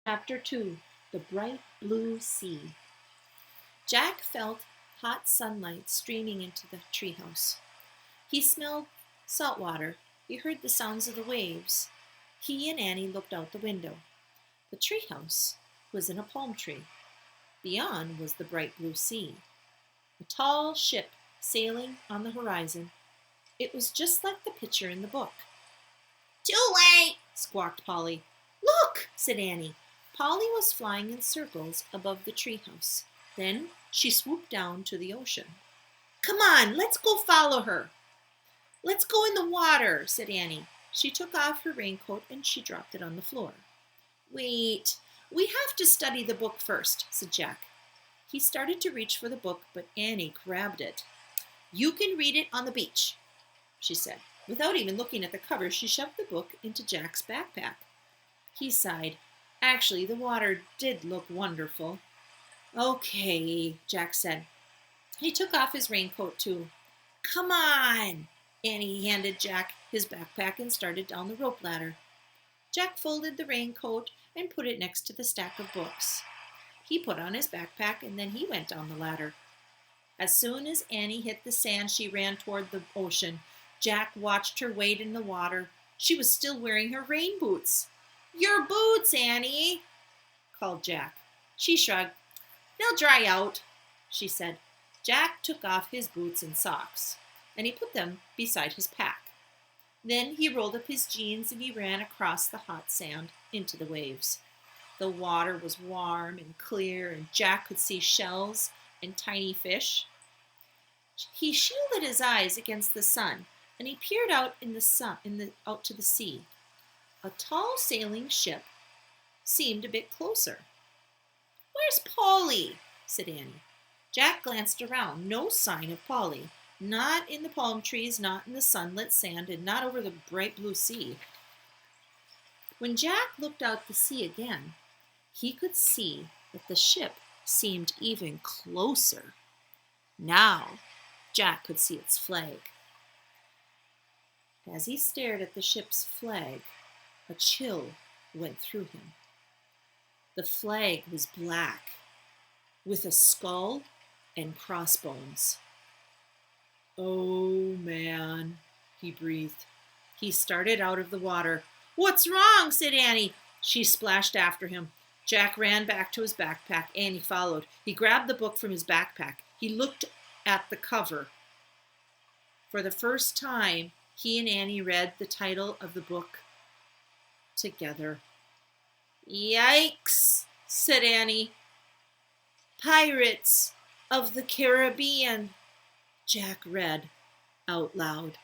Chapter 2. The Bright Blue Sea. Jack felt hot sunlight streaming into the treehouse. He smelled salt water. He heard the sounds of the waves. He and Annie looked out the window. The treehouse was in a palm tree. Beyond was the bright blue sea. A tall ship sailing on the horizon. It was just like the picture in the book. "Too late!" squawked Polly. "Look!" said Annie. Polly was flying in circles above the treehouse. Then she swooped down to the ocean. "Come on, let's go follow her." "Let's go in the water," said Annie. She took off her raincoat and she dropped it on the floor. "Wait, we have to study the book first," said Jack. He started to reach for the book, but Annie grabbed it. "You can read it on the beach," she said. Without even looking at the cover, she shoved the book into Jack's backpack. He sighed. Actually, the water did look wonderful. "Okay," Jack said. He took off his raincoat too. "Come on!" Annie handed Jack his backpack and started down the rope ladder. Jack folded the raincoat and put it next to the stack of books. He put on his backpack and then he went down the ladder. As soon as Annie hit the sand, she ran toward the ocean. Jack watched her wade in the water. She was still wearing her rain boots. "Your boots, Annie," called Jack. She shrugged. "They'll dry out," she said. Jack took off his boots and socks, and he put them beside his pack. Then he rolled up his jeans and he ran across the hot sand into the waves. The water was warm and clear, and Jack could see shells and tiny fish. He shielded his eyes against the sun, and he peered out out to the sea. A tall sailing ship seemed a bit closer. "Where's Polly?" said Annie. Jack glanced around. No sign of Polly. Not in the palm trees, not in the sunlit sand, and not over the bright blue sea. When Jack looked out to sea again, he could see that the ship seemed even closer. Now, Jack could see its flag. As he stared at the ship's flag, a chill went through him. The flag was black, with a skull and crossbones. "Oh, man," he breathed. He started out of the water. "What's wrong?" said Annie. She splashed after him. Jack ran back to his backpack. Annie followed. He grabbed the book from his backpack. He looked at the cover. For the first time, he and Annie read the title of the book together. "Yikes," said Annie. "Pirates of the Caribbean," Jack read out loud.